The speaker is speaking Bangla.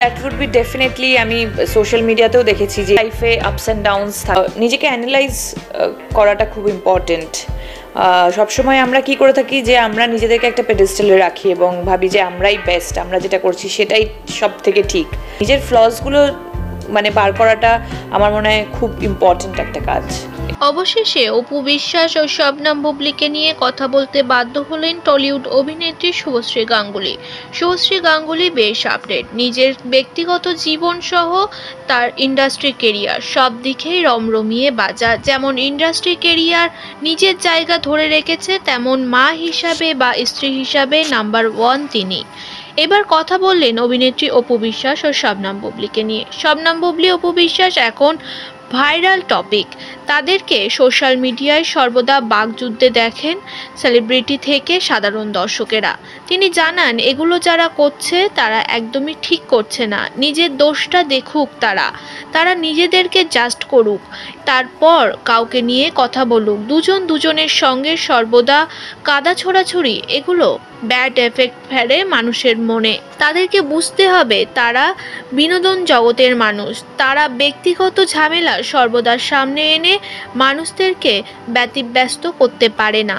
দ্যাট উড বি ডেফিনেটলি, আমি সোশ্যাল মিডিয়াতেও দেখেছি যে লাইফে আপস অ্যান্ড ডাউনস থাকে, নিজেকে অ্যানালাইজ করাটা খুব ইম্পর্টেন্ট। সবসময় আমরা কি করে থাকি যে আমরা নিজেদেরকে একটা পেডেস্টালে রাখি এবং ভাবি যে আমরাই বেস্ট, আমরা যেটা করছি সেটাই সব থেকে ঠিক। নিজের ফ্লসগুলো মানে বার করাটা আমার মনে হয় খুব ইম্পর্টেন্ট একটা কাজ। অবশেষে অপু বিশ্বাস ও শবনম বুবলিকে নিয়ে কথা বলতে বাধ্য হলেন টলিউড অভিনেত্রী শুভশ্রী গাঙ্গুলি। শুভশ্রী গাঙ্গুলি বেশ আপডেট, নিজের ব্যক্তিগত জীবন সহ তার ইন্ডাস্ট্রি কেরিয়ার সব দিকেই রমরমিয়ে বাজা। যেমন ইন্ডাস্ট্রি কেরিয়ার নিজের জায়গা ধরে রেখেছে, তেমন মা হিসাবে বা স্ত্রী হিসাবে নাম্বার 1 তিনি। এবার কথা বললেন অভিনেত্রী অপু বিশ্বাস ও শবনম বুবলিকে নিয়ে। শবনম বুবলি, অপু বিশ্বাস এখন ভাইরাল টপিক। তাদেরকে সোশ্যাল মিডিয়ায় সর্বদা বাকযুদ্ধে দেখেন সেলিব্রিটি থেকে সাধারণ দর্শকেরা। তিনি জানান, এগুলো যারা করছে তারা একদমই ঠিক করছে না, নিজের দোষটা দেখুক, তারা নিজেদেরকে জাস্ট করুক, তারপর কাউকে নিয়ে কথা বলুক। দুজন দুজনের সঙ্গে সর্বদা কাদা ছোড়াছুড়ি, এগুলো ব্যাড এফেক্ট ফেলে মানুষের মনে। তাদেরকে বুঝতে হবে তারা বিনোদন জগতের মানুষ, তারা ব্যক্তিগত ঝামেলা সর্বদা সামনে এনে মানুষদেরকে ব্যতিব্যস্ত করতে পারে না।